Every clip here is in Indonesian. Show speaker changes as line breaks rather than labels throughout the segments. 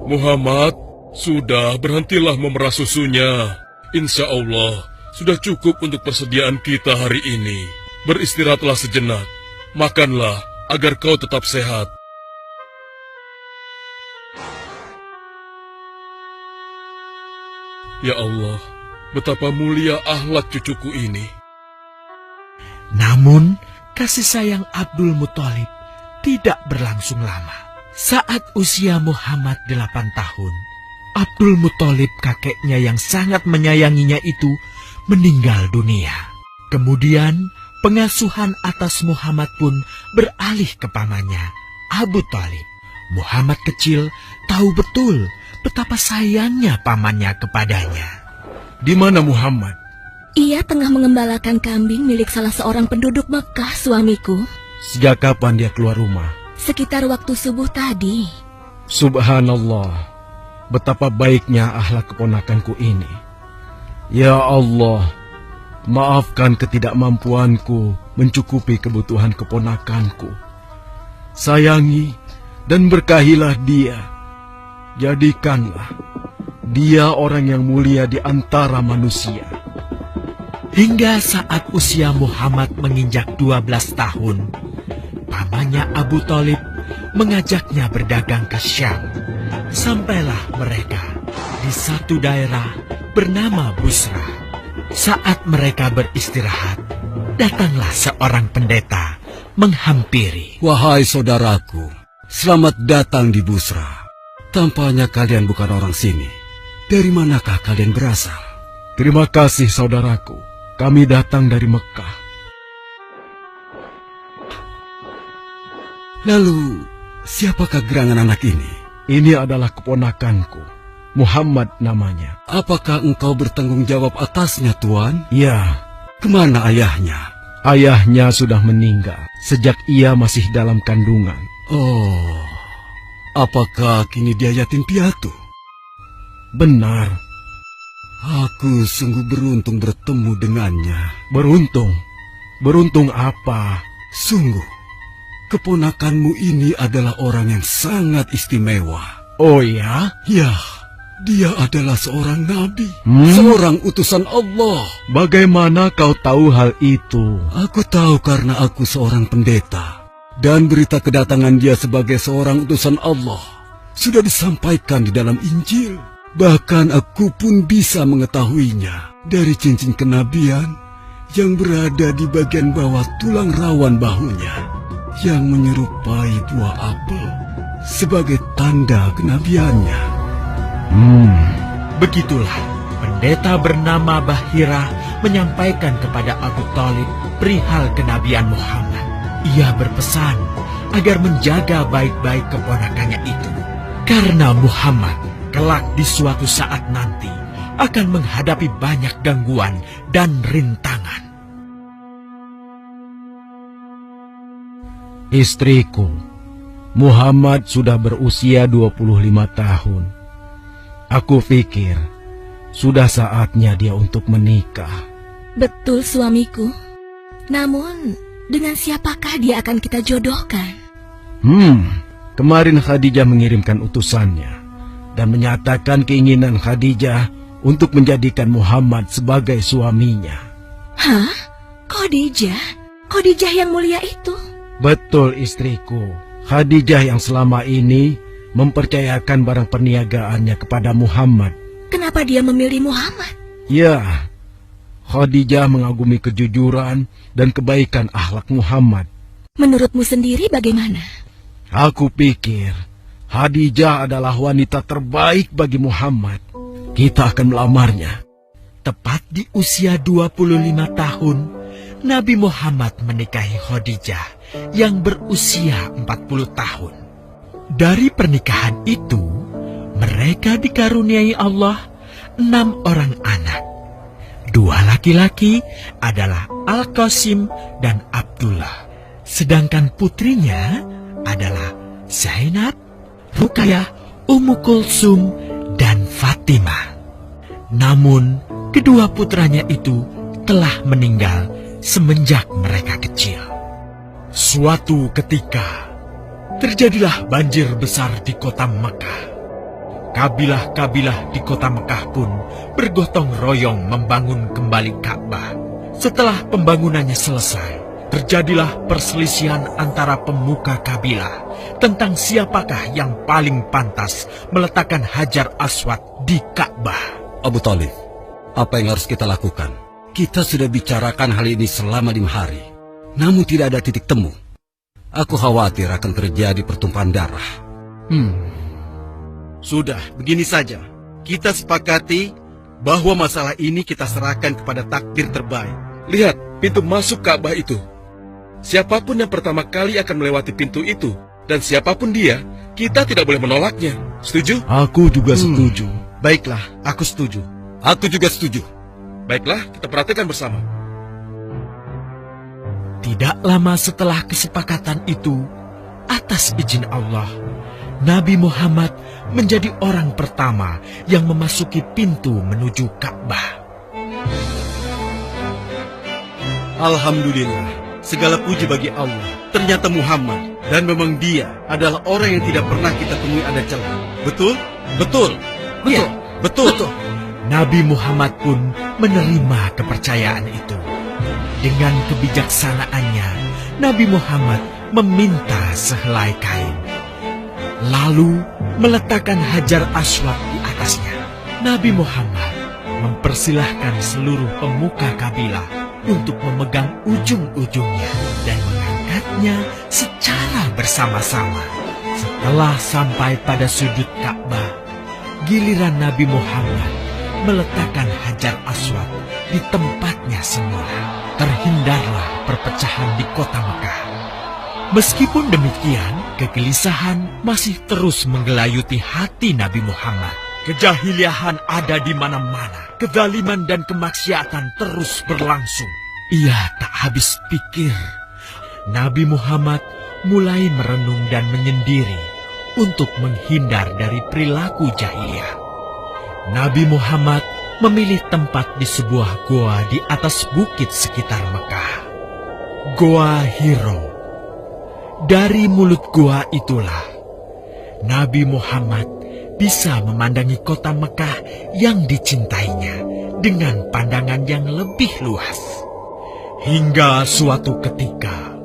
Muhammad, sudah berhentilah memerah susunya. Insya Allah, sudah cukup untuk persediaan kita hari ini. Beristirahatlah sejenak. Makanlah agar kau tetap sehat. Ya Allah, betapa mulia akhlak cucuku ini.
Namun, kasih sayang Abdul Muthalib tidak berlangsung lama. Saat usia Muhammad 8 tahun, Abdul Muthalib kakeknya yang sangat menyayanginya itu meninggal dunia. Kemudian, pengasuhan atas Muhammad pun beralih ke pamannya, Abu Thalib. Muhammad kecil tahu betul betapa sayangnya pamannya kepadanya.
Di mana Muhammad?
Ia tengah mengembalakan kambing milik salah seorang penduduk Mekah, suamiku.
Sejak kapan dia keluar rumah?
Sekitar waktu subuh tadi.
Subhanallah, betapa baiknya akhlak keponakanku ini. Ya Allah, maafkan ketidakmampuanku mencukupi kebutuhan keponakanku. Sayangi dan berkahilah dia. Jadikanlah dia orang yang mulia di antara manusia.
Hingga saat usia Muhammad menginjak 12 tahun, pamannya Abu Thalib mengajaknya berdagang ke Syam. Sampailah mereka di satu daerah bernama Busra. Saat mereka beristirahat, datanglah seorang pendeta menghampiri.
Wahai saudaraku, selamat datang di Busra. Tampaknya kalian bukan orang sini. Dari manakah kalian berasal?
Terima kasih saudaraku. Kami datang dari Mekah.
Lalu, siapakah gerangan anak ini?
Ini adalah keponakanku. Muhammad namanya.
Apakah engkau bertanggung jawab atasnya, Tuan?
Ya.
Kemana ayahnya?
Ayahnya sudah meninggal sejak ia masih dalam kandungan.
Oh, apakah kini dia yatim piatu?
Benar.
Aku sungguh beruntung bertemu dengannya.
Beruntung? Beruntung apa?
Sungguh, keponakanmu ini adalah orang yang sangat istimewa.
Oh ya?
Ya, dia adalah seorang nabi, seorang utusan Allah.
Bagaimana kau tahu hal itu?
Aku tahu karena aku seorang pendeta. Dan berita kedatangan dia sebagai seorang utusan Allah sudah disampaikan di dalam Injil. Bahkan aku pun bisa mengetahuinya dari cincin kenabian yang berada di bagian bawah tulang rawan bahunya yang menyerupai buah apel sebagai tanda kenabiannya.
Begitulah pendeta bernama Bahira menyampaikan kepada Abu Thalib perihal kenabian Muhammad. Ia berpesan agar menjaga baik-baik keponakannya itu, karena Muhammad kelak di suatu saat nanti akan menghadapi banyak gangguan dan rintangan.
Istriku, Muhammad sudah berusia 25 tahun. Aku pikir sudah saatnya dia untuk menikah.
Betul, suamiku. Namun, dengan siapakah dia akan kita jodohkan?
Kemarin Khadijah mengirimkan utusannya dan menyatakan keinginan Khadijah untuk menjadikan Muhammad sebagai suaminya.
Hah? Khadijah? Khadijah yang mulia itu?
Betul, istriku. Khadijah yang selama ini mempercayakan barang perniagaannya kepada Muhammad.
Kenapa dia memilih Muhammad?
Ya, Khadijah mengagumi kejujuran dan kebaikan akhlak Muhammad.
Menurutmu sendiri bagaimana?
Aku pikir Khadijah adalah wanita terbaik bagi Muhammad. Kita akan melamarnya.
Tepat di usia 25 tahun, Nabi Muhammad menikahi Khadijah yang berusia 40 tahun. Dari pernikahan itu, mereka dikaruniai Allah 6 orang anak. 2 laki-laki adalah Al-Qasim dan Abdullah. Sedangkan putrinya adalah Zainab, Ruqayyah, Ummu Kulsum, dan Fatimah. Namun, kedua putranya itu telah meninggal semenjak mereka kecil. Suatu ketika, terjadilah banjir besar di kota Makkah. Kabilah-kabilah di kota Mekah pun bergotong royong membangun kembali Ka'bah. Setelah pembangunannya selesai, terjadilah perselisihan antara pemuka kabilah tentang siapakah yang paling pantas meletakkan Hajar Aswad di Ka'bah.
Abu Thalib, apa yang harus kita lakukan? Kita sudah bicarakan hal ini selama 5 hari, namun tidak ada titik temu. Aku khawatir akan terjadi pertumpahan darah.
Sudah, begini saja. Kita sepakati bahwa masalah ini kita serahkan kepada takdir terbaik.
Lihat pintu masuk Ka'bah itu. Siapapun yang pertama kali akan melewati pintu itu, dan siapapun dia, kita tidak boleh menolaknya. Setuju?
Aku juga setuju. Baiklah, aku setuju.
Aku juga setuju.
Baiklah, kita perhatikan bersama.
Tidak lama setelah kesepakatan itu, atas izin Allah, Nabi Muhammad menjadi orang pertama yang memasuki pintu menuju Ka'bah.
Alhamdulillah, segala puji bagi Allah. Ternyata Muhammad, dan memang dia adalah orang yang tidak pernah kita temui ada celah. Betul?
Betul.
Iya, betul.
Nabi Muhammad pun menerima kepercayaan itu. Dengan kebijaksanaannya, Nabi Muhammad meminta sehelai kain, lalu meletakkan Hajar Aswad di atasnya. Nabi Muhammad mempersilahkan seluruh pemuka kabilah untuk memegang ujung-ujungnya dan mengangkatnya secara bersama-sama. Setelah sampai pada sudut Ka'bah, giliran Nabi Muhammad meletakkan Hajar Aswad di tempatnya semula. Terhindarlah perpecahan di kota Mekah. Meskipun demikian, kegelisahan masih terus menggelayuti hati Nabi Muhammad. Kejahiliahan ada di mana-mana. Kezaliman dan kemaksiatan terus berlangsung. Ia tak habis pikir. Nabi Muhammad mulai merenung dan menyendiri untuk menghindar dari perilaku jahiliyah. Nabi Muhammad memilih tempat di sebuah goa di atas bukit sekitar Mekah. Goa Hiro. Dari mulut goa itulah Nabi Muhammad bisa memandangi kota Mekah yang dicintainya dengan pandangan yang lebih luas. Hingga suatu ketika,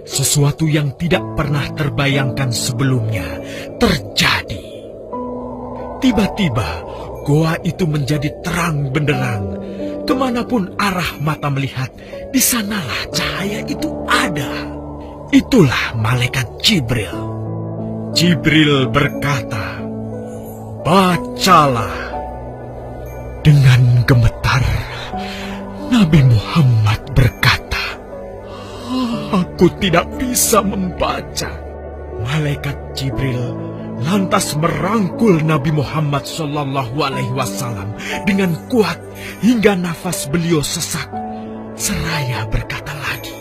sesuatu yang tidak pernah terbayangkan sebelumnya terjadi. Tiba-tiba, goa itu menjadi terang benderang. Kemanapun arah mata melihat, di sanalah cahaya itu ada. Itulah malaikat Jibril. Jibril berkata, "Bacalah." Dengan gemetar, Nabi Muhammad berkata, "Aku tidak bisa membaca." Malaikat Jibril lantas merangkul Nabi Muhammad SAW dengan kuat hingga nafas beliau sesak. Seraya berkata lagi,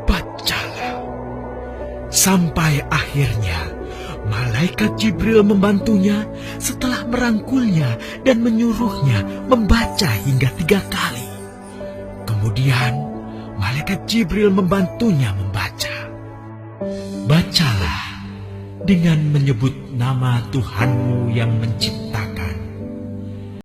"Bacalah." Sampai akhirnya malaikat Jibril membantunya setelah merangkulnya dan menyuruhnya membaca hingga 3 kali. Kemudian malaikat Jibril membantunya membaca. "Bacalah dengan menyebut nama Tuhanmu yang menciptakan